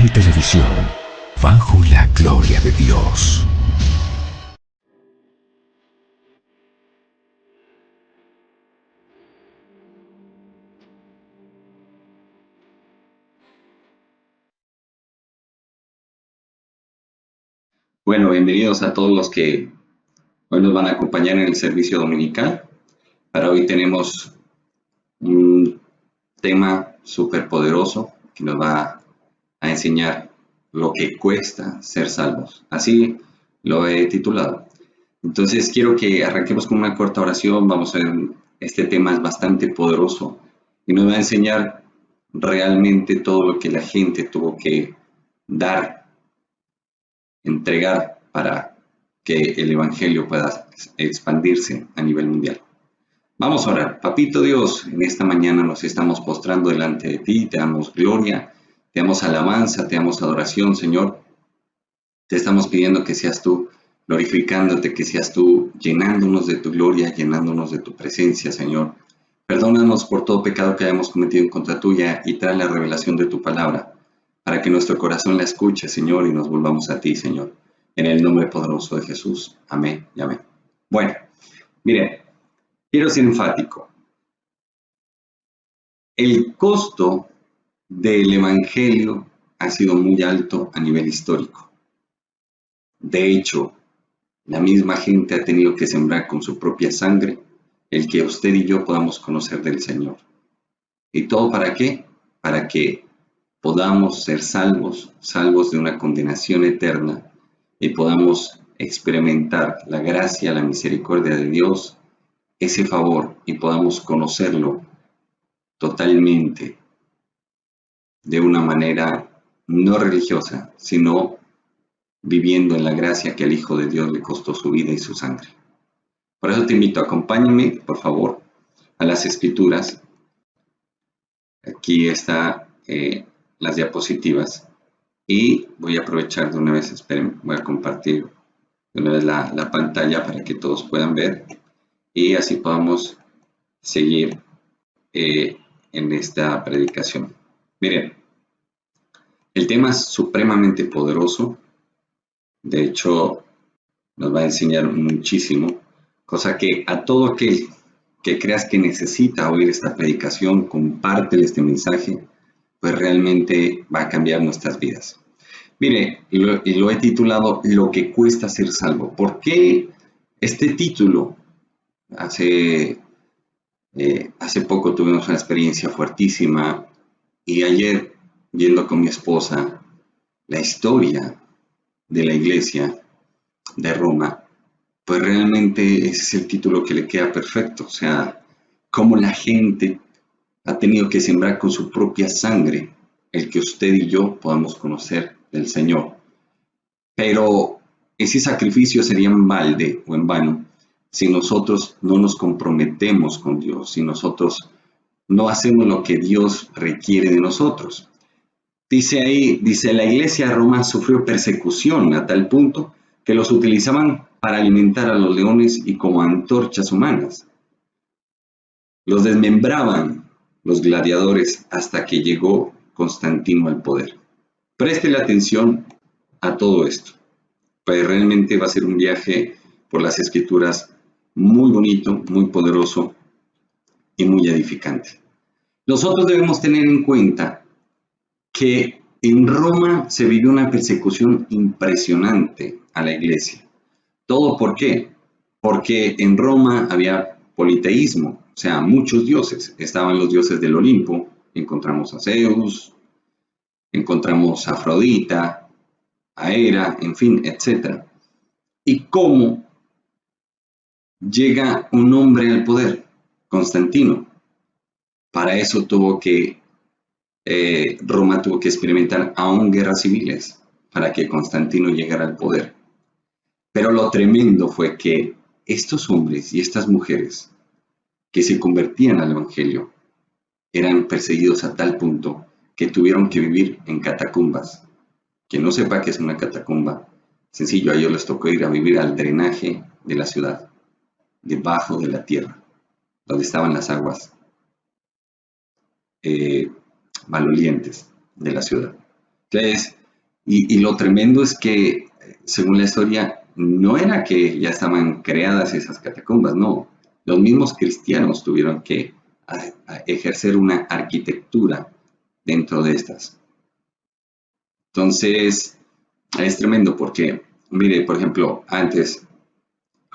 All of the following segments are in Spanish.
Digital Televisión, bajo la gloria de Dios. Bueno, bienvenidos a todos los que hoy nos van a acompañar en el servicio dominical. Para hoy tenemos un tema súper poderoso que nos va a enseñar lo que cuesta ser salvos. Así lo he titulado. Entonces quiero que arranquemos con una corta oración. Vamos a ver, este tema es bastante poderoso y nos va a enseñar realmente todo lo que la gente tuvo que dar, entregar para que el Evangelio pueda expandirse a nivel mundial. Vamos a orar. Papito Dios, en esta mañana nos estamos postrando delante de ti, te damos gloria, te damos alabanza, te damos adoración, Señor. Te estamos pidiendo que seas tú glorificándote, que seas tú llenándonos de tu gloria, llenándonos de tu presencia, Señor. Perdónanos por todo pecado que hayamos cometido en contra tuya y trae la revelación de tu palabra, para que nuestro corazón la escuche, Señor, y nos volvamos a ti, Señor. En el nombre poderoso de Jesús. Amén y amén. Bueno, miren, quiero ser enfático. El costo del Evangelio ha sido muy alto a nivel histórico. De hecho, la misma gente ha tenido que sembrar con su propia sangre el que usted y yo podamos conocer del Señor. ¿Y todo para qué? Para que podamos ser salvos, salvos de una condenación eterna y podamos experimentar la gracia, la misericordia de Dios, ese favor, y podamos conocerlo totalmente de una manera no religiosa, sino viviendo en la gracia que al Hijo de Dios le costó su vida y su sangre. Por eso te invito, acompáñame, por favor, a las Escrituras. Aquí están las diapositivas y voy a aprovechar de una vez, esperen, voy a compartir de una vez la pantalla para que todos puedan ver y así podamos seguir en esta predicación. Miren, el tema es supremamente poderoso. De hecho, nos va a enseñar muchísimo, cosa que a todo aquel que creas que necesita oír esta predicación, compártele este mensaje, pues realmente va a cambiar nuestras vidas. Mire, lo he titulado Lo que cuesta ser salvo. ¿Por qué este título? Hace poco tuvimos una experiencia fuertísima y ayer, viendo con mi esposa la historia de la iglesia de Roma, pues realmente ese es el título que le queda perfecto. O sea, cómo la gente ha tenido que sembrar con su propia sangre el que usted y yo podamos conocer del Señor. Pero ese sacrificio sería en balde o en vano si nosotros no nos comprometemos con Dios, si nosotros no hacemos lo que Dios requiere de nosotros. Dice ahí, dice, la iglesia de Roma sufrió persecución a tal punto que los utilizaban para alimentar a los leones y como antorchas humanas. Los desmembraban los gladiadores hasta que llegó Constantino al poder. Préstele atención a todo esto, pues realmente va a ser un viaje por las escrituras muy bonito, muy poderoso y muy edificante. Nosotros debemos tener en cuenta que en Roma se vivió una persecución impresionante a la iglesia. ¿Todo por qué? Porque en Roma había politeísmo, o sea, muchos dioses. Estaban los dioses del Olimpo, encontramos a Zeus, encontramos a Afrodita, a Hera, en fin, etc. ¿Y cómo llega un hombre al poder? Constantino. Para eso Roma tuvo que experimentar aún guerras civiles para que Constantino llegara al poder. Pero lo tremendo fue que estos hombres y estas mujeres que se convertían al Evangelio eran perseguidos a tal punto que tuvieron que vivir en catacumbas. Quien no sepa qué es una catacumba, sencillo, a ellos les tocó ir a vivir al drenaje de la ciudad, debajo de la tierra, donde estaban las aguas malolientes de la ciudad. Entonces, y lo tremendo es que, según la historia, no era que ya estaban creadas esas catacumbas, no. Los mismos cristianos tuvieron que a ejercer una arquitectura dentro de estas. Entonces, es tremendo porque, mire, por ejemplo, antes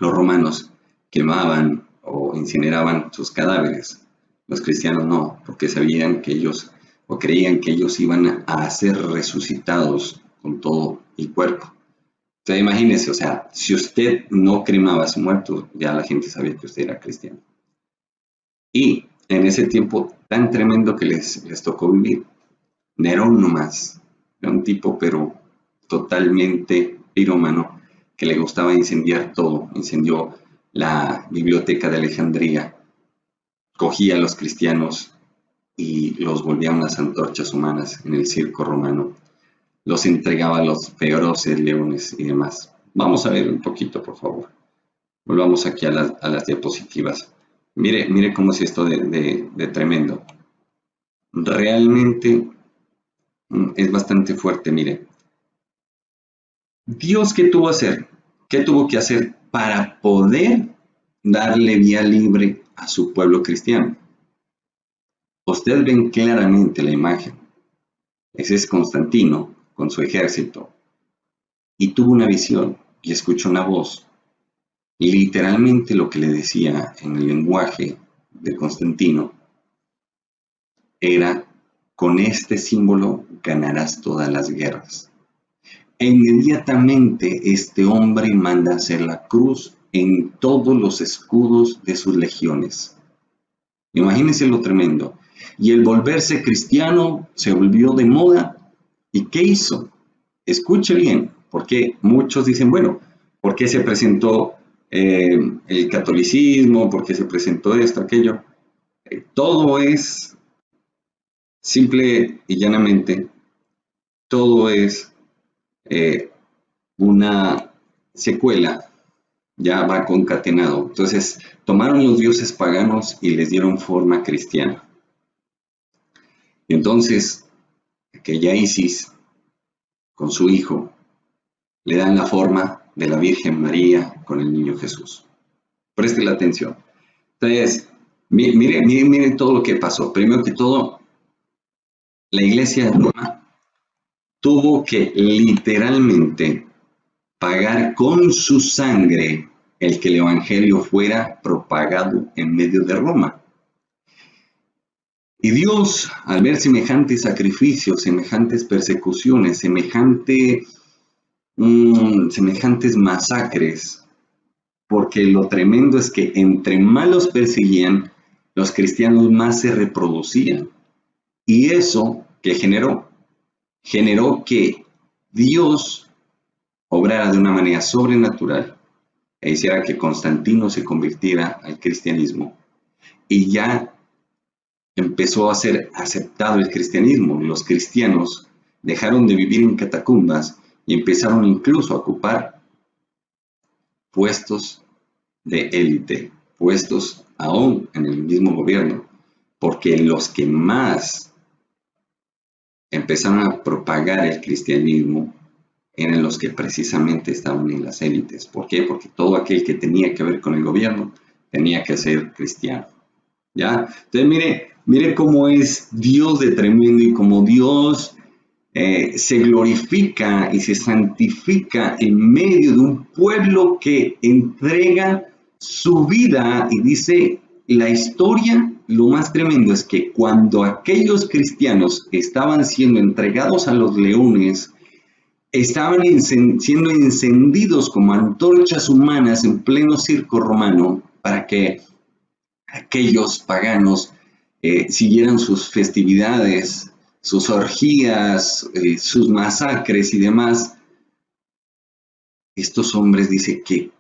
los romanos quemaban o incineraban sus cadáveres. Los cristianos no, porque sabían que ellos o creían que ellos iban a ser resucitados con todo el cuerpo. Entonces imagínense, o sea, si usted no cremaba a su muerto, ya la gente sabía que usted era cristiano. Y en ese tiempo tan tremendo que les tocó vivir, Nerón nomás, era un tipo pero totalmente pirómano que le gustaba incendiar todo. Incendió la biblioteca de Alejandría, cogía a los cristianos y los volvía unas antorchas humanas en el circo romano. Los entregaba a los feroces leones y demás. Vamos a ver un poquito, por favor. Volvamos aquí a las diapositivas. Mire cómo es esto de tremendo. Realmente es bastante fuerte, mire. Dios, ¿qué tuvo que hacer? ¿Qué tuvo que hacer para poder darle vía libre a su pueblo cristiano? Ustedes ven claramente la imagen. Ese es Constantino con su ejército. Y tuvo una visión y escuchó una voz. Y literalmente lo que le decía en el lenguaje de Constantino era: con este símbolo ganarás todas las guerras. E inmediatamente este hombre manda hacer la cruz en todos los escudos de sus legiones. Imagínense lo tremendo. Y el volverse cristiano se volvió de moda. ¿Y qué hizo? Escuche bien, porque muchos dicen, bueno, ¿por qué se presentó el catolicismo? ¿Por qué se presentó esto, aquello? Todo es simple y llanamente, todo es eh, una secuela, ya va concatenado. Entonces, tomaron los dioses paganos y les dieron forma cristiana. Y entonces, aquella Isis, con su hijo, le dan la forma de la Virgen María con el niño Jesús. Preste la atención. Entonces, mire todo lo que pasó. Primero que todo, la iglesia de Roma tuvo que literalmente pagar con su sangre el que el evangelio fuera propagado en medio de Roma. Y Dios, al ver semejantes sacrificios, semejantes persecuciones, semejantes masacres, porque lo tremendo es que entre más los perseguían, los cristianos más se reproducían. Y eso que generó que Dios obrara de una manera sobrenatural e hiciera que Constantino se convirtiera al cristianismo. Y ya empezó a ser aceptado el cristianismo. Los cristianos dejaron de vivir en catacumbas y empezaron incluso a ocupar puestos de élite, puestos aún en el mismo gobierno, porque los que más empezaron a propagar el cristianismo eran los que precisamente estaban en las élites. ¿Por qué? Porque todo aquel que tenía que ver con el gobierno tenía que ser cristiano. ¿Ya? Entonces mire cómo es Dios de tremendo y cómo Dios se glorifica y se santifica en medio de un pueblo que entrega su vida. Y dice la historia, lo más tremendo es que cuando aquellos cristianos estaban siendo entregados a los leones, estaban siendo encendidos como antorchas humanas en pleno circo romano para que aquellos paganos siguieran sus festividades, sus orgías, sus masacres y demás. Estos hombres dicen que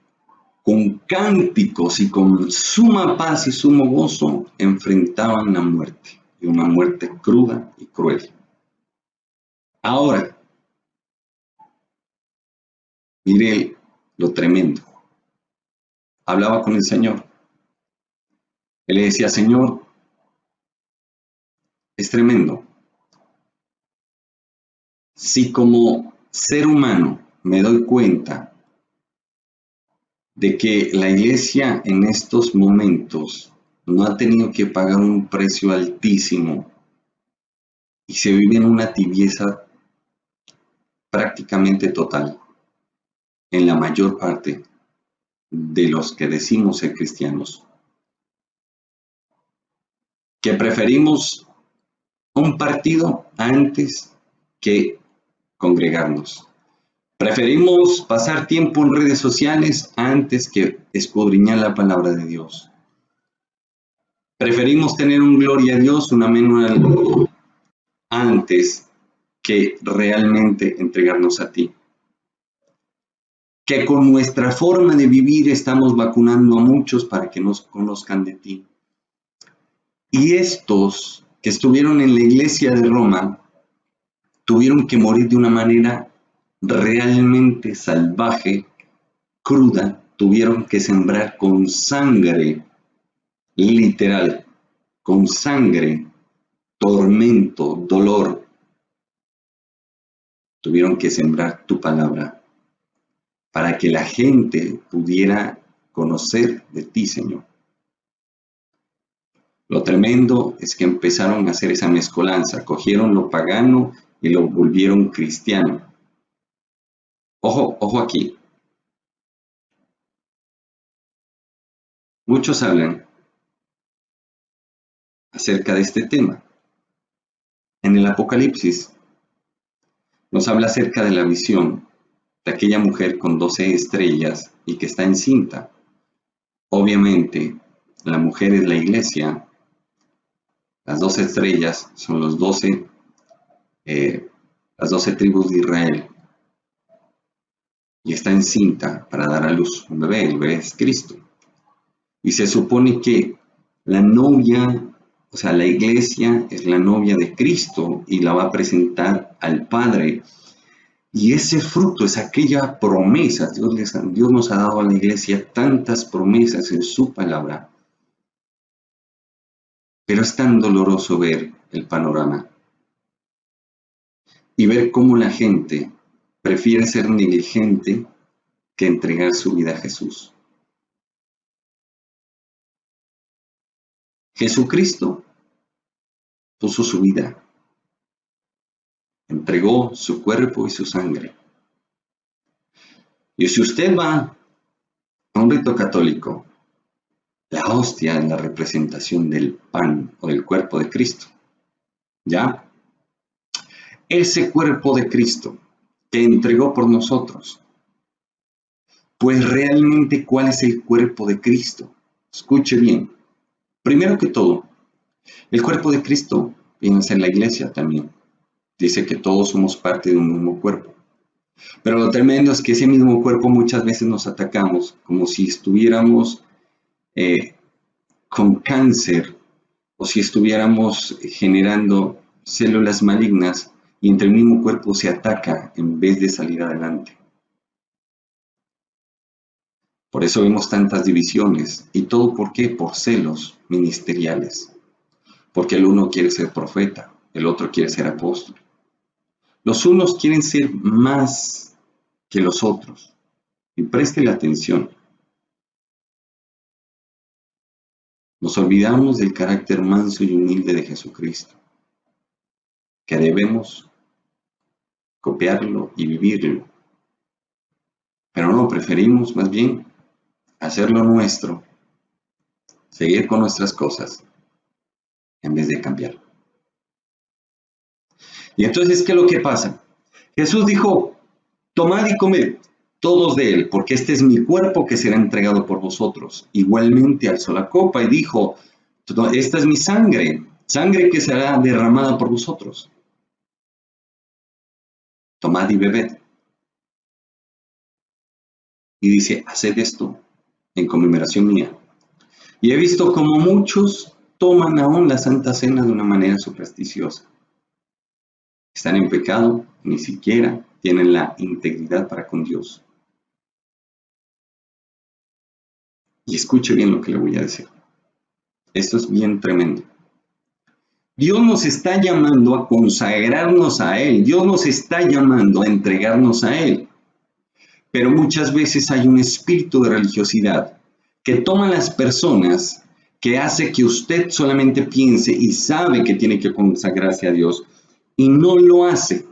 con cánticos y con suma paz y sumo gozo enfrentaban la muerte, y una muerte cruda y cruel. Ahora, mire lo tremendo. Hablaba con el Señor. Él le decía: Señor, es tremendo. Si como ser humano me doy cuenta de que la iglesia en estos momentos no ha tenido que pagar un precio altísimo y se vive en una tibieza prácticamente total en la mayor parte de los que decimos ser cristianos, que preferimos un partido antes que congregarnos. Preferimos pasar tiempo en redes sociales antes que escudriñar la palabra de Dios. Preferimos tener un gloria a Dios, un amén al antes que realmente entregarnos a ti. Que con nuestra forma de vivir estamos vacunando a muchos para que nos conozcan de ti. Y estos que estuvieron en la iglesia de Roma tuvieron que morir de una manera realmente salvaje, cruda, tuvieron que sembrar con sangre, literal, con sangre, tormento, dolor. Tuvieron que sembrar tu palabra para que la gente pudiera conocer de ti, Señor. Lo tremendo es que empezaron a hacer esa mezcolanza, cogieron lo pagano y lo volvieron cristiano. Ojo, ojo aquí. Muchos hablan acerca de este tema. En el Apocalipsis nos habla acerca de la visión de aquella mujer con 12 estrellas y que está encinta. Obviamente, la mujer es la iglesia, las 12 estrellas son las 12 tribus de Israel y está encinta para dar a luz un bebé, el bebé es Cristo. Y se supone que la novia, o sea, la iglesia es la novia de Cristo y la va a presentar al Padre. Y ese fruto es aquella promesa. Dios nos ha dado a la iglesia tantas promesas en su palabra. Pero es tan doloroso ver el panorama y ver cómo la gente prefiere ser negligente que entregar su vida a Jesús. Jesucristo puso su vida, entregó su cuerpo y su sangre. Y si usted va a un rito católico, la hostia es la representación del pan o del cuerpo de Cristo. ¿Ya? Ese cuerpo de Cristo que entregó por nosotros. Pues realmente, ¿cuál es el cuerpo de Cristo? Escuche bien. Primero que todo, el cuerpo de Cristo viene a ser la iglesia también. Dice que todos somos parte de un mismo cuerpo. Pero lo tremendo es que ese mismo cuerpo muchas veces nos atacamos como si estuviéramos con cáncer o si estuviéramos generando células malignas y entre el mismo cuerpo se ataca en vez de salir adelante. Por eso vemos tantas divisiones. ¿Y todo por qué? Por celos ministeriales. Porque el uno quiere ser profeta, el otro quiere ser apóstol. Los unos quieren ser más que los otros. Y préstele atención. Nos olvidamos del carácter manso y humilde de Jesucristo, que debemos copiarlo y vivirlo. Pero no, preferimos más bien hacerlo nuestro, seguir con nuestras cosas, en vez de cambiar. Y entonces, ¿qué es lo que pasa? Jesús dijo, tomad y comed todos de él, porque este es mi cuerpo que será entregado por vosotros. Igualmente alzó la copa y dijo, esta es mi sangre, sangre que será derramada por vosotros. Tomad y bebed. Y dice, haced esto en conmemoración mía. Y he visto como muchos toman aún la Santa Cena de una manera supersticiosa. Están en pecado, ni siquiera tienen la integridad para con Dios. Y escuche bien lo que le voy a decir. Esto es bien tremendo. Dios nos está llamando a consagrarnos a Él. Dios nos está llamando a entregarnos a Él. Pero muchas veces hay un espíritu de religiosidad que toma a las personas, que hace que usted solamente piense y sabe que tiene que consagrarse a Dios y no lo hace.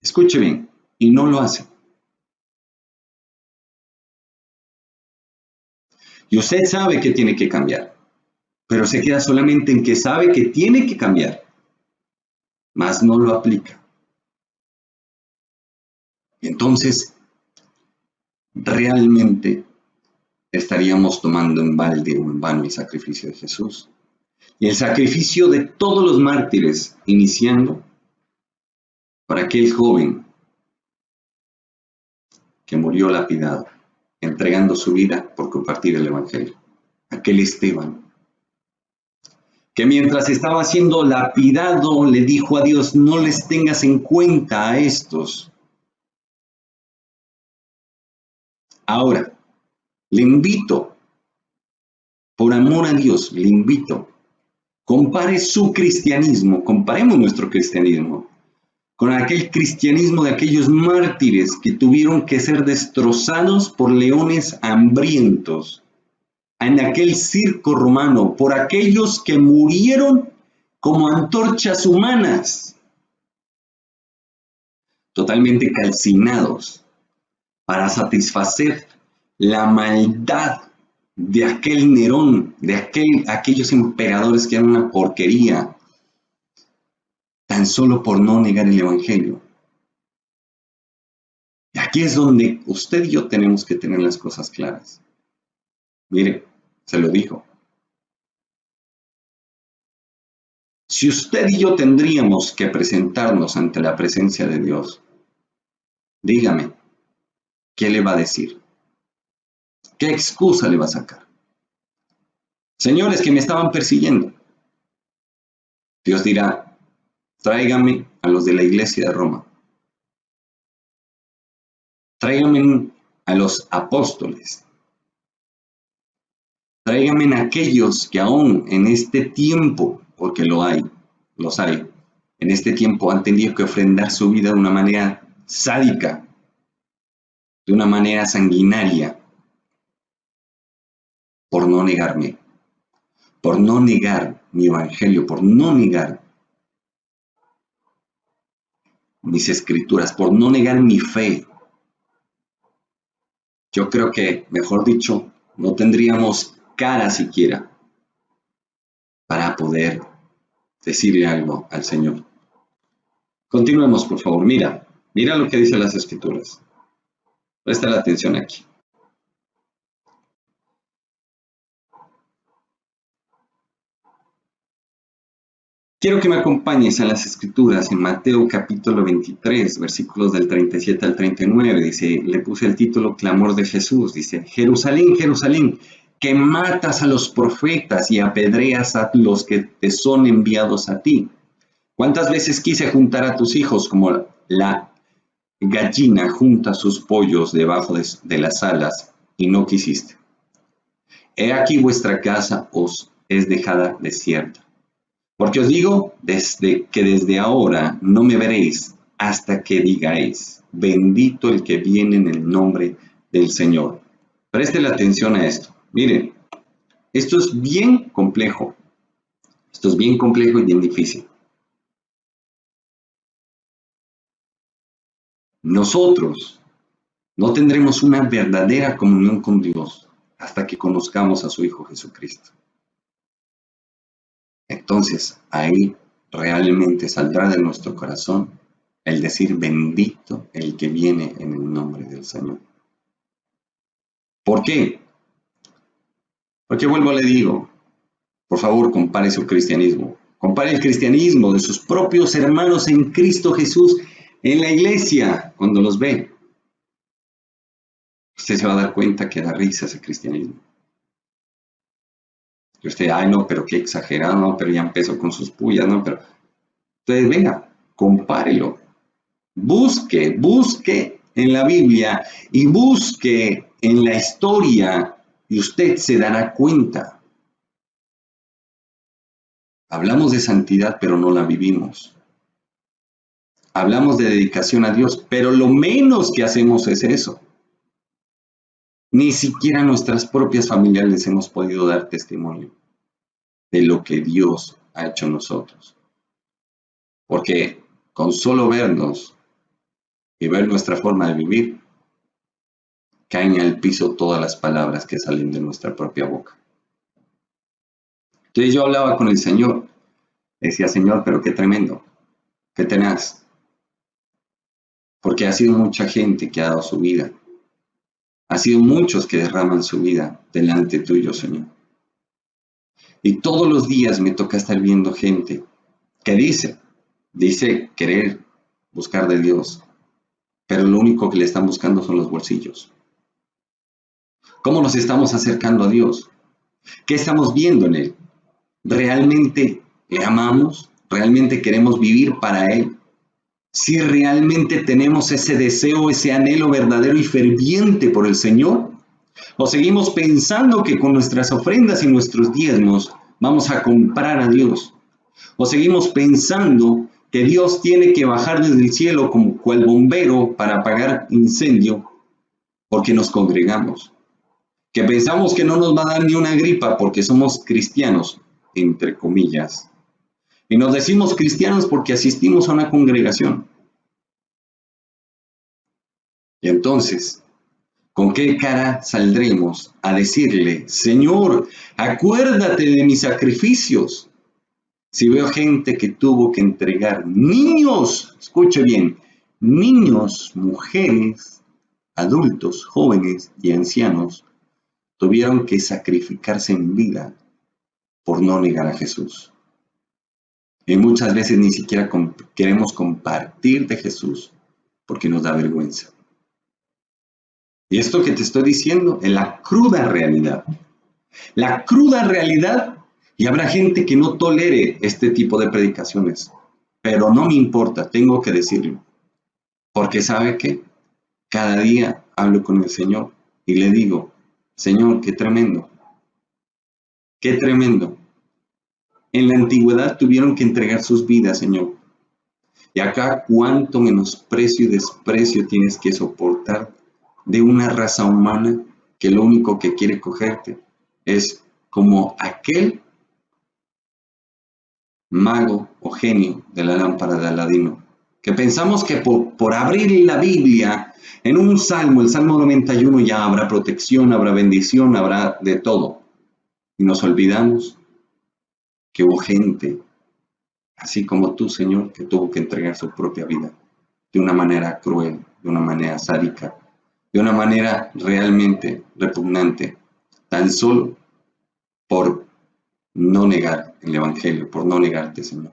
Escuche bien, y no lo hace. Y usted sabe que tiene que cambiar, pero se queda solamente en que sabe que tiene que cambiar, mas no lo aplica. Entonces, realmente estaríamos tomando en balde o en vano el sacrificio de Jesús. Y el sacrificio de todos los mártires, iniciando por aquel joven que murió lapidado, entregando su vida por compartir el Evangelio. Aquel Esteban, que mientras estaba siendo lapidado, le dijo a Dios, no les tengas en cuenta a estos. Ahora, le invito, por amor a Dios, le invito, compare su cristianismo, comparemos nuestro cristianismo con aquel cristianismo de aquellos mártires que tuvieron que ser destrozados por leones hambrientos en aquel circo romano, por aquellos que murieron como antorchas humanas, totalmente calcinados para satisfacer la maldad de aquel Nerón, de aquellos emperadores que eran una porquería, tan solo por no negar el Evangelio. Y aquí es donde usted y yo tenemos que tener las cosas claras. Mire, se lo dijo. Si usted y yo tendríamos que presentarnos ante la presencia de Dios, dígame, ¿qué le va a decir? ¿Qué excusa le va a sacar? Señores que me estaban persiguiendo. Dios dirá, tráigame a los de la iglesia de Roma. Tráigame a los apóstoles. Tráigame a aquellos que aún en este tiempo, porque los hay, en este tiempo han tenido que ofrendar su vida de una manera sádica, de una manera sanguinaria, por no negarme, por no negar mi evangelio, por no negar mis escrituras, por no negar mi fe. Yo creo que, mejor dicho, no tendríamos cara siquiera para poder decirle algo al Señor. Continuemos, por favor. Mira lo que dicen las escrituras. Presta la atención aquí. Quiero que me acompañes a las escrituras en Mateo capítulo 23, versículos del 37 al 39. Dice, le puse el título Clamor de Jesús. Dice, Jerusalén, Jerusalén, que matas a los profetas y apedreas a los que te son enviados a ti. ¿Cuántas veces quise juntar a tus hijos como la gallina junta sus pollos debajo de las alas y no quisiste? He aquí vuestra casa os es dejada desierta. Porque os digo desde ahora no me veréis hasta que digáis, bendito el que viene en el nombre del Señor. Presten atención a esto. Miren, esto es bien complejo. Esto es bien complejo y bien difícil. Nosotros no tendremos una verdadera comunión con Dios hasta que conozcamos a su Hijo Jesucristo. Entonces, ahí realmente saldrá de nuestro corazón el decir bendito el que viene en el nombre del Señor. ¿Por qué? Porque vuelvo le digo, por favor compare su cristianismo. Compare el cristianismo de sus propios hermanos en Cristo Jesús en la iglesia cuando los ve. Usted se va a dar cuenta que da risa ese cristianismo. Y usted, ay no, pero qué exagerado, no, pero ya empezó con sus pullas, no, pero... Entonces venga, compárelo. Busque en la Biblia y busque en la historia y usted se dará cuenta. Hablamos de santidad, pero no la vivimos. Hablamos de dedicación a Dios, pero lo menos que hacemos es eso. Ni siquiera nuestras propias familias les hemos podido dar testimonio de lo que Dios ha hecho en nosotros. Porque con solo vernos y ver nuestra forma de vivir, caen al piso todas las palabras que salen de nuestra propia boca. Entonces yo hablaba con el Señor, decía, Señor, pero qué tremendo, qué tenaz. Porque ha sido mucha gente que ha dado su vida. Ha sido muchos que derraman su vida delante tuyo, Señor. Y todos los días me toca estar viendo gente que dice querer buscar de Dios, pero lo único que le están buscando son los bolsillos. ¿Cómo nos estamos acercando a Dios? ¿Qué estamos viendo en Él? ¿Realmente le amamos? ¿Realmente queremos vivir para Él? Si realmente tenemos ese deseo, ese anhelo verdadero y ferviente por el Señor, o seguimos pensando que con nuestras ofrendas y nuestros diezmos vamos a comprar a Dios, o seguimos pensando que Dios tiene que bajar desde el cielo como cual bombero para apagar incendio porque nos congregamos, que pensamos que no nos va a dar ni una gripa porque somos cristianos, entre comillas, y nos decimos cristianos porque asistimos a una congregación. Y entonces, ¿con qué cara saldremos a decirle, Señor, acuérdate de mis sacrificios? Si veo gente que tuvo que entregar niños, escuche bien, niños, mujeres, adultos, jóvenes y ancianos, tuvieron que sacrificarse en vida por no negar a Jesús. Y muchas veces ni siquiera queremos compartir de Jesús porque nos da vergüenza. Y esto que te estoy diciendo es la cruda realidad. La cruda realidad, y habrá gente que no tolere este tipo de predicaciones, pero no me importa, tengo que decirlo. Porque ¿sabe qué? Cada día hablo con el Señor y le digo, Señor, qué tremendo. Qué tremendo. En la antigüedad tuvieron que entregar sus vidas, Señor. Y acá cuánto menosprecio y desprecio tienes que soportar de una raza humana que lo único que quiere cogerte es como aquel mago o genio de la lámpara de Aladino, que pensamos que por abrir la Biblia en un salmo, el Salmo 91, ya habrá protección, habrá bendición, habrá de todo. Y nos olvidamos que hubo gente, así como tú, Señor, que tuvo que entregar su propia vida de una manera cruel, de una manera sádica, de una manera realmente repugnante, tan solo por no negar el Evangelio, por no negarte, Señor.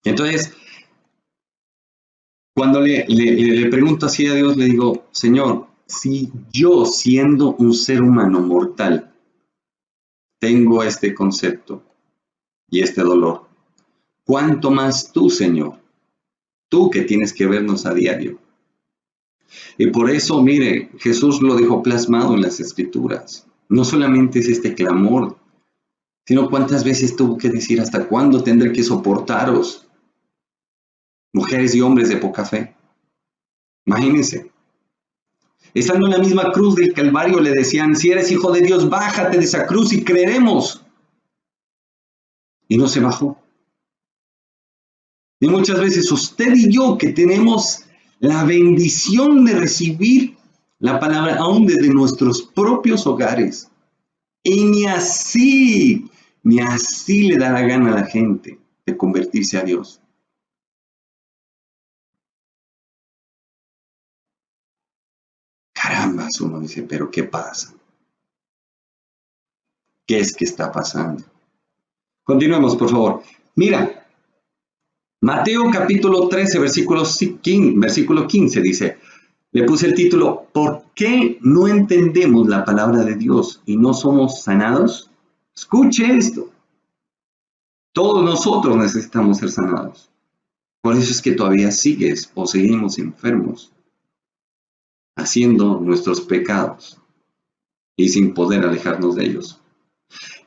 Entonces, cuando le pregunto así a Dios, le digo, Señor, si yo siendo un ser humano mortal tengo este concepto y este dolor, ¿cuánto más tú, Señor? Tú que tienes que vernos a diario. Y por eso, mire, Jesús lo dejó plasmado en las Escrituras. No solamente es este clamor, sino cuántas veces tuvo que decir, ¿hasta cuándo tendré que soportaros? Mujeres y hombres de poca fe. Imagínense. Estando en la misma cruz del Calvario le decían, si eres hijo de Dios, bájate de esa cruz y creeremos. Y no se bajó. Y muchas veces usted y yo que tenemos la bendición de recibir la palabra aún desde nuestros propios hogares. Y ni así le da la gana a la gente de convertirse a Dios. Carambas, uno dice, pero ¿qué pasa? ¿Qué es que está pasando? Continuemos, por favor. Mira, Mateo capítulo 13, versículo 15 dice, le puse el título, ¿por qué no entendemos la palabra de Dios y no somos sanados? Escuche esto. Todos nosotros necesitamos ser sanados. Por eso es que todavía sigues o seguimos enfermos, haciendo nuestros pecados y sin poder alejarnos de ellos.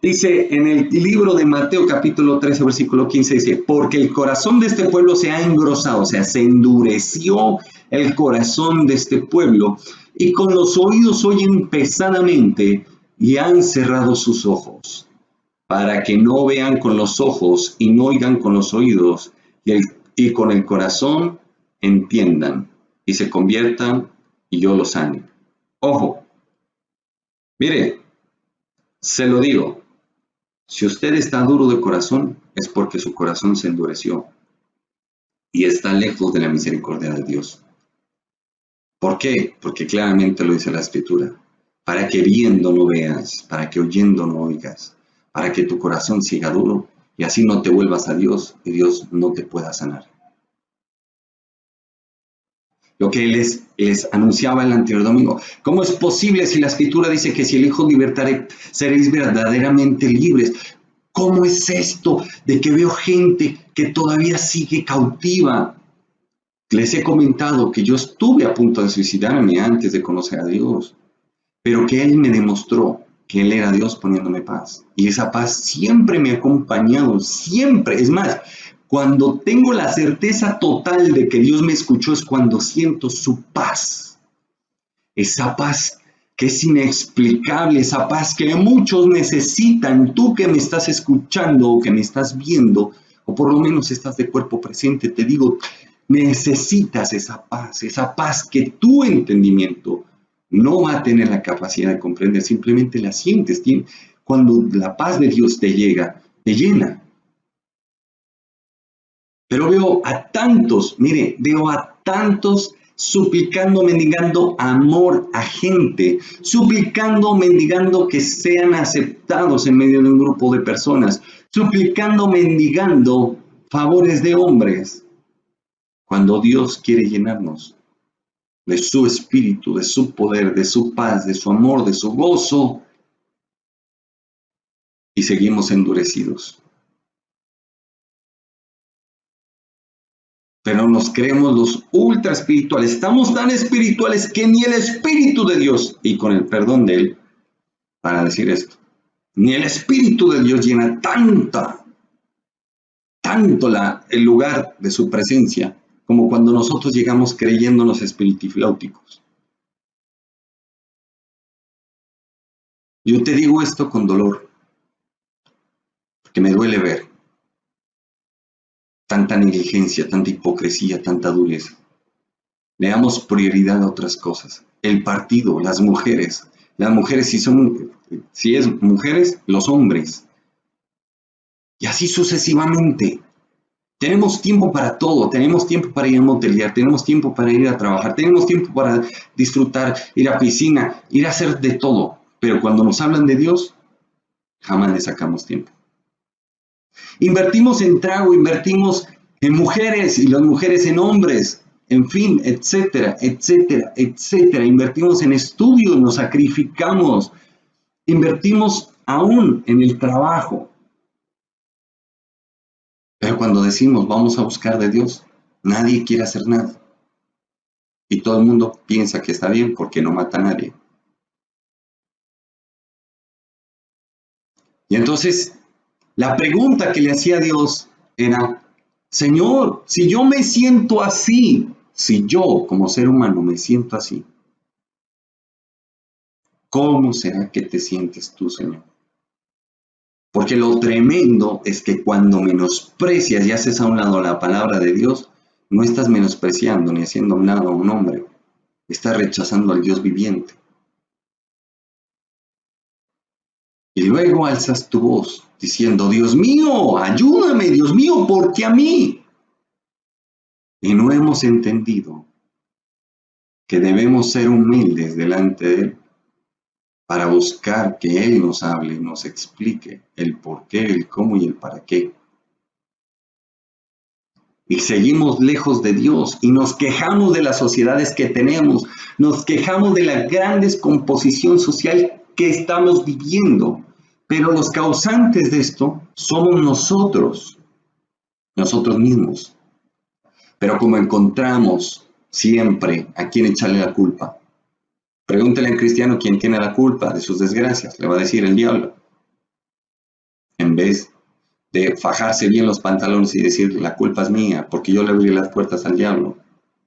Dice en el libro de Mateo capítulo 13 versículo 15, dice, porque el corazón de este pueblo se ha engrosado, o sea, se endureció el corazón de este pueblo, y con los oídos oyen pesadamente y han cerrado sus ojos, para que no vean con los ojos y no oigan con los oídos, y con el corazón entiendan y se conviertan y yo los sane. Ojo, mire, se lo digo. Si usted está duro de corazón, es porque su corazón se endureció y está lejos de la misericordia de Dios. ¿Por qué? Porque claramente lo dice la Escritura. Para que viendo no veas, para que oyendo no oigas, para que tu corazón siga duro y así no te vuelvas a Dios y Dios no te pueda sanar. Lo que les anunciaba el anterior domingo. ¿Cómo es posible si la Escritura dice que si el Hijo libertare, seréis verdaderamente libres? ¿Cómo es esto de que veo gente que todavía sigue cautiva? Les he comentado que yo estuve a punto de suicidarme antes de conocer a Dios, pero que Él me demostró que Él era Dios poniéndome paz. Y esa paz siempre me ha acompañado, siempre. Es más, cuando tengo la certeza total de que Dios me escuchó es cuando siento su paz. Esa paz que es inexplicable, esa paz que muchos necesitan. Tú que me estás escuchando o que me estás viendo, o por lo menos estás de cuerpo presente, te digo, necesitas esa paz que tu entendimiento no va a tener la capacidad de comprender, simplemente la sientes. Cuando la paz de Dios te llega, te llena. Pero veo a tantos, mire, veo a tantos suplicando, mendigando amor a gente, suplicando, mendigando que sean aceptados en medio de un grupo de personas, suplicando, mendigando favores de hombres, cuando Dios quiere llenarnos de su espíritu, de su poder, de su paz, de su amor, de su gozo, y seguimos endurecidos. Pero nos creemos los ultra espirituales. Estamos tan espirituales que ni el Espíritu de Dios, y con el perdón de Él, para decir esto, ni el Espíritu de Dios llena tanto el lugar de su presencia, como cuando nosotros llegamos creyéndonos espiritifláuticos. Yo te digo esto con dolor, porque me duele ver tanta negligencia, tanta hipocresía, tanta dureza. Le damos prioridad a otras cosas. El partido, las mujeres si es mujeres, los hombres. Y así sucesivamente. Tenemos tiempo para todo, tenemos tiempo para ir a motelear, tenemos tiempo para ir a trabajar, tenemos tiempo para disfrutar, ir a piscina, ir a hacer de todo. Pero cuando nos hablan de Dios, jamás le sacamos tiempo. Invertimos en trago, invertimos en mujeres y las mujeres en hombres, en fin, etcétera, etcétera, etcétera. Invertimos en estudios, nos sacrificamos, invertimos aún en el trabajo. Pero cuando decimos vamos a buscar de Dios, nadie quiere hacer nada. Y todo el mundo piensa que está bien porque no mata a nadie. Y entonces, la pregunta que le hacía a Dios era, Señor, si yo me siento así, si yo como ser humano me siento así, ¿cómo será que te sientes tú, Señor? Porque lo tremendo es que cuando menosprecias y haces a un lado la palabra de Dios, no estás menospreciando ni haciendo a un lado a un hombre, estás rechazando al Dios viviente. Y luego alzas tu voz diciendo, Dios mío, ayúdame, Dios mío, ¿por qué a mí? Y no hemos entendido que debemos ser humildes delante de Él para buscar que Él nos hable, nos explique el por qué, el cómo y el para qué. Y seguimos lejos de Dios y nos quejamos de las sociedades que tenemos, nos quejamos de la gran descomposición social que estamos viviendo. Pero los causantes de esto somos nosotros mismos. Pero como encontramos siempre a quién echarle la culpa, pregúntele al cristiano quién tiene la culpa de sus desgracias, le va a decir el diablo. en vez de fajarse bien los pantalones y decir, la culpa es mía, porque yo le abrí las puertas al diablo,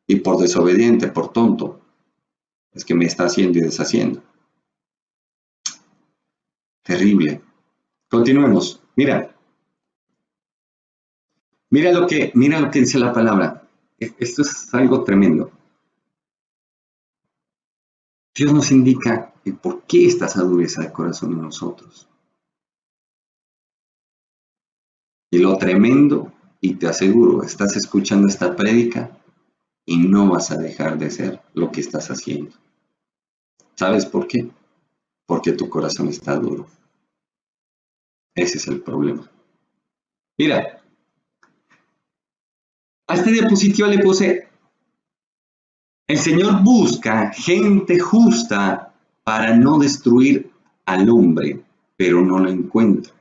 y por desobediente, por tonto, es que me está haciendo y deshaciendo. Terrible. Continuemos. Mira lo que dice la palabra. Esto es algo tremendo. Dios nos indica el por qué está esa dureza de corazón en nosotros. Y lo tremendo, y te aseguro, estás escuchando esta prédica y no vas a dejar de hacer lo que estás haciendo. ¿Sabes por qué? Porque tu corazón está duro. Ese es el problema. Mira, a este diapositivo le puse, el Señor busca gente justa para no destruir al hombre, pero no lo encuentra.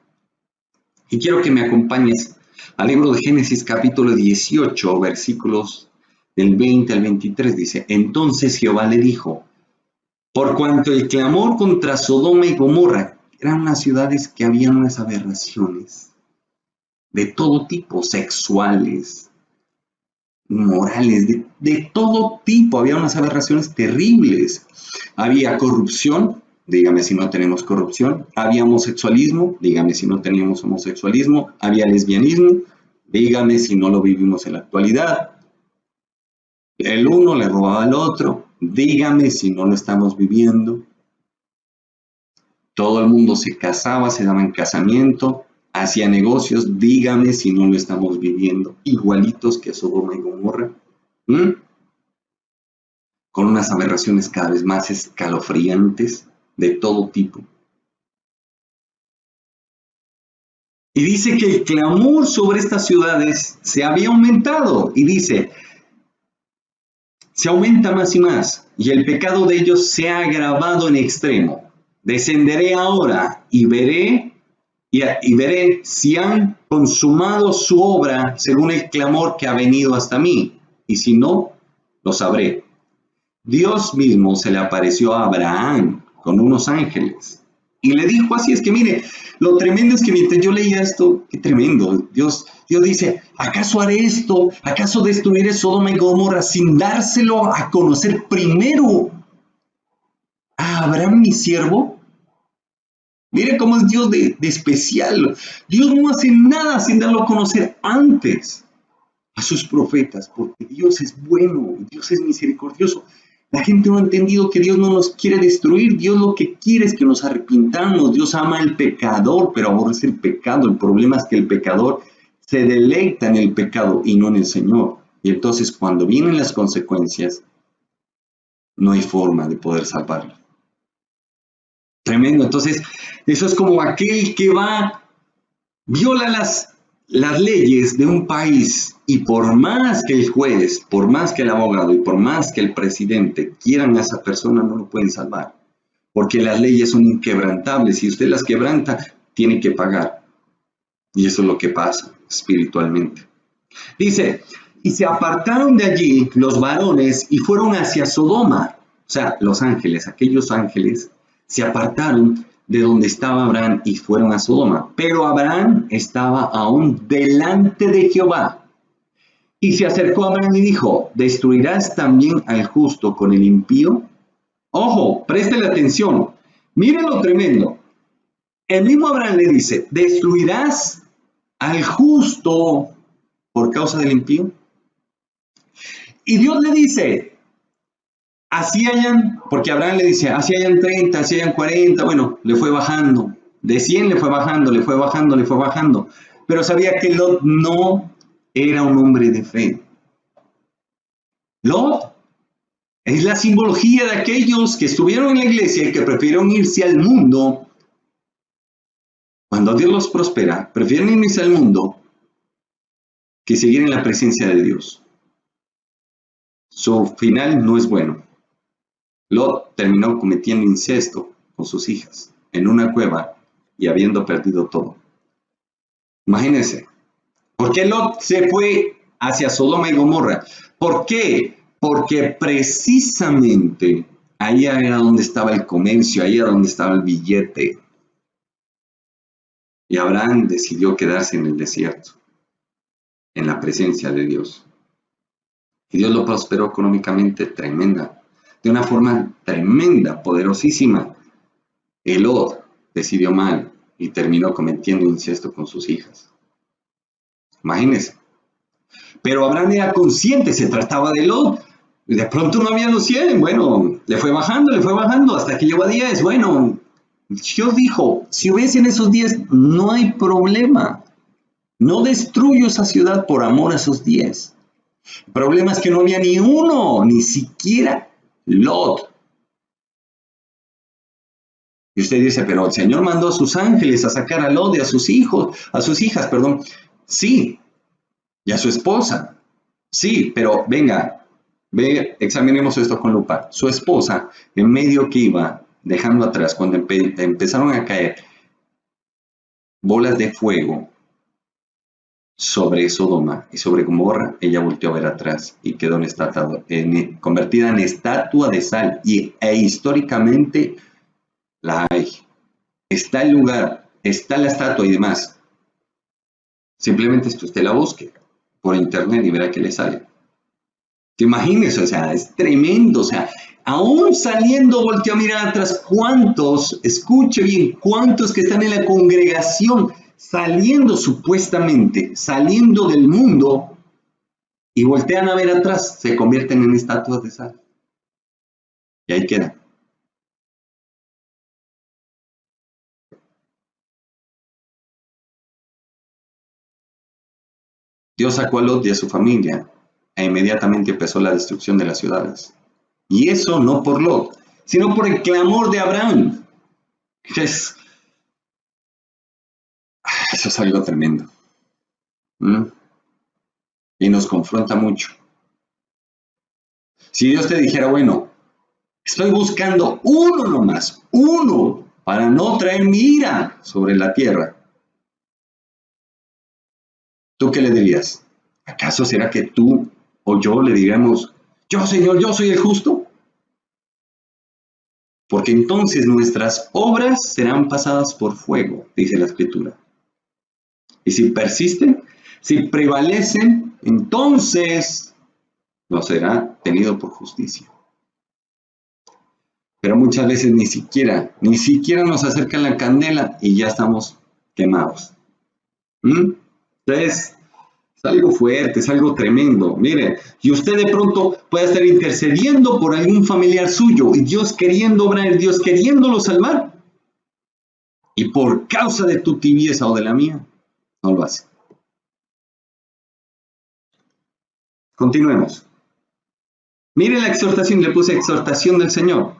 Y quiero que me acompañes al libro de Génesis capítulo 18, versículos del 20 al 23. Dice, entonces Jehová le dijo, por cuanto el clamor contra Sodoma y Gomorra, eran unas ciudades que habían unas aberraciones de todo tipo, sexuales, morales, de todo tipo, había unas aberraciones terribles. Había corrupción, dígame si no tenemos corrupción. Había homosexualismo, dígame si no tenemos homosexualismo. Había lesbianismo, dígame si no lo vivimos en la actualidad. El uno le robaba al otro, dígame si no lo estamos viviendo. Todo el mundo se casaba, se daba en casamiento, hacía negocios, dígame si no lo estamos viviendo, igualitos que Sodoma y Gomorra, con unas aberraciones cada vez más escalofriantes de todo tipo. Y dice que el clamor sobre estas ciudades se había aumentado, y dice, se aumenta más y más, y el pecado de ellos se ha agravado en extremo. Descenderé ahora y veré si han consumado su obra según el clamor que ha venido hasta mí, y si no, lo sabré. Dios mismo se le apareció a Abraham con unos ángeles y le dijo así, es que mire, lo tremendo es que mientras yo leía esto, qué tremendo, Dios dice, ¿acaso haré esto? ¿Acaso destruiré Sodoma y Gomorra sin dárselo a conocer primero a Abraham mi siervo? Mire cómo es Dios de especial. Dios no hace nada sin darlo a conocer antes a sus profetas, porque Dios es bueno, Dios es misericordioso. La gente no ha entendido que Dios no nos quiere destruir. Dios lo que quiere es que nos arrepintamos. Dios ama al pecador, pero aborrece el pecado. El problema es que el pecador se deleita en el pecado y no en el Señor. Y entonces cuando vienen las consecuencias, no hay forma de poder salvarlo. Tremendo. Entonces, eso es como aquel que viola las leyes de un país, y por más que el juez, por más que el abogado y por más que el presidente quieran a esa persona, no lo pueden salvar, porque las leyes son inquebrantables. Si usted las quebranta, tiene que pagar. Y eso es lo que pasa espiritualmente. Dice, y se apartaron de allí los varones y fueron hacia Sodoma. O sea, los ángeles, aquellos ángeles, se apartaron de donde estaba Abraham y fueron a Sodoma. Pero Abraham estaba aún delante de Jehová. Y se acercó a Abraham y dijo, ¿destruirás también al justo con el impío? Ojo, préstele atención. Miren lo tremendo. El mismo Abraham le dice, ¿destruirás al justo por causa del impío? Y Dios le dice, así hayan, porque Abraham le dice, así hayan 30, así hayan 40, bueno, le fue bajando. De 100 le fue bajando, le fue bajando, le fue bajando. Pero sabía que Lot no era un hombre de fe. Lot es la simbología de aquellos que estuvieron en la iglesia y que prefirieron irse al mundo. Cuando Dios los prospera, prefieren irse al mundo que seguir en la presencia de Dios. Su final no es bueno. Lot terminó cometiendo incesto con sus hijas en una cueva y habiendo perdido todo. Imagínense. ¿Por qué Lot se fue hacia Sodoma y Gomorra? ¿Por qué? Porque precisamente ahí era donde estaba el comercio, ahí era donde estaba el billete. Y Abraham decidió quedarse en el desierto, en la presencia de Dios. Y Dios lo prosperó económicamente de una forma tremenda, poderosísima. Lot decidió mal y terminó cometiendo incesto con sus hijas. Imagínense. Pero Abraham era consciente, se trataba de Lot. Y de pronto no había los 100. Bueno, le fue bajando hasta que llegó a 10. Bueno, Dios dijo, si hubiesen esos 10, no hay problema. No destruyo esa ciudad por amor a esos 10. El problema es que no había ni uno, ni siquiera Lot. Y usted dice, pero el Señor mandó a sus ángeles a sacar a Lot y a sus hijos, a sus hijas, perdón. Sí, y a su esposa. Sí, pero venga, examinemos esto con lupa. Su esposa, en medio que iba dejando atrás, cuando empezaron a caer bolas de fuego sobre Sodoma y sobre Gomorra, ella volteó a ver atrás y quedó convertida en estatua de sal. E históricamente la hay. Está el lugar, está la estatua y demás. Simplemente usted la busque por internet y verá que le sale. ¿Te imaginas? O sea, es tremendo. O sea, aún saliendo, volteó a mirar atrás. ¿Cuántos, escuche bien, cuántos que están en la congregación, saliendo supuestamente, saliendo del mundo, y voltean a ver atrás, se convierten en estatuas de sal? Y ahí quedan. Dios sacó a Lot y a su familia, e inmediatamente empezó la destrucción de las ciudades. Y eso no por Lot, sino por el clamor de Abraham. Eso es algo tremendo. ¿Mm? Y nos confronta mucho. Si Dios te dijera, bueno, estoy buscando uno nomás, uno, para no traer mi ira sobre la tierra, ¿tú qué le dirías? ¿Acaso será que tú o yo le diríamos, yo Señor, yo soy el justo? Porque entonces nuestras obras serán pasadas por fuego, dice la Escritura. Y si persisten, si prevalecen, entonces no será tenido por justicia. Pero muchas veces ni siquiera nos acercan la candela y ya estamos quemados. Entonces, es algo fuerte, es algo tremendo. Mire, y usted de pronto puede estar intercediendo por algún familiar suyo y Dios queriendo obrar, Dios queriéndolo salvar. Y por causa de tu tibieza o de la mía, no lo hace. Continuemos. Mire la exhortación, le puse exhortación del Señor.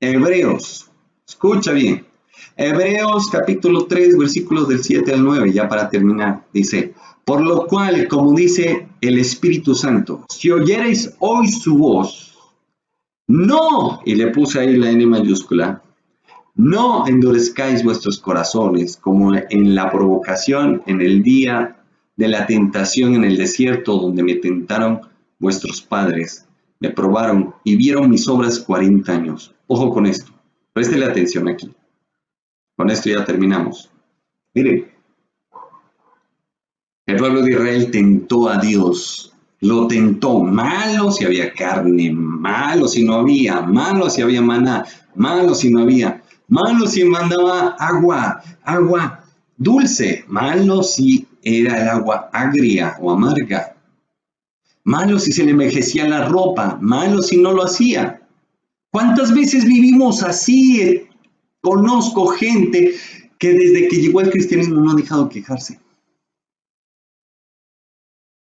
Hebreos, escucha bien. Hebreos capítulo 3, versículos del 7 al 9, ya para terminar, dice, por lo cual, como dice el Espíritu Santo, si oyereis hoy su voz, no, y le puse ahí la N mayúscula, no endurezcáis vuestros corazones como en la provocación en el día de la tentación en el desierto, donde me tentaron vuestros padres, me probaron y vieron mis obras 40 años. Ojo con esto, préstele atención aquí. Con esto ya terminamos. Miren, el pueblo de Israel tentó a Dios, lo tentó, malo si había carne, malo si no había, malo si había maná, malo si no había, malo si mandaba agua dulce, malo si era el agua agria o amarga, malo si se le envejecía la ropa, malo si no lo hacía. ¿Cuántas veces vivimos así? Conozco gente que desde que llegó al cristianismo no ha dejado de quejarse.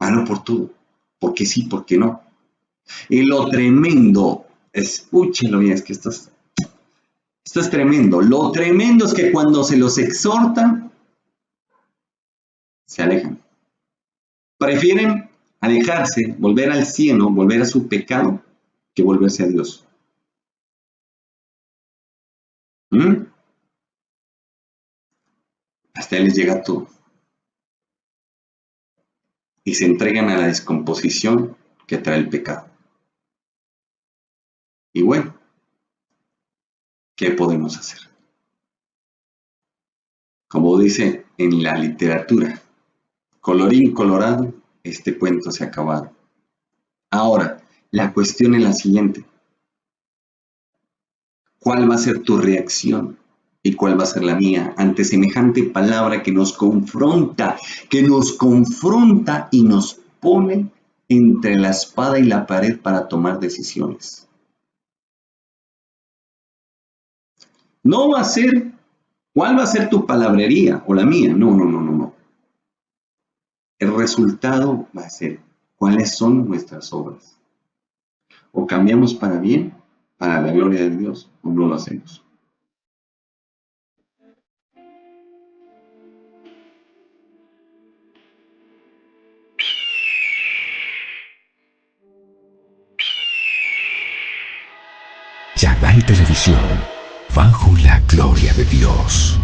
Malo por todo, porque sí, porque no. Y lo tremendo, escúchenlo bien, es que esto es tremendo. Lo tremendo es que cuando se los exhorta, se alejan. Prefieren alejarse, volver al cielo, volver a su pecado, que volverse a Dios. Hasta les llega todo. Y se entregan a la descomposición que trae el pecado. Y bueno, ¿qué podemos hacer? Como dice en la literatura, colorín colorado, este cuento se ha acabado. Ahora, la cuestión es la siguiente. ¿Cuál va a ser tu reacción? ¿Y cuál va a ser la mía ante semejante palabra que nos confronta y nos pone entre la espada y la pared para tomar decisiones? No va a ser cuál va a ser tu palabrería o la mía. No, no, no, no, no. El resultado va a ser cuáles son nuestras obras. O cambiamos para bien, para la gloria de Dios, o no lo hacemos. Yagay Televisión, bajo la gloria de Dios.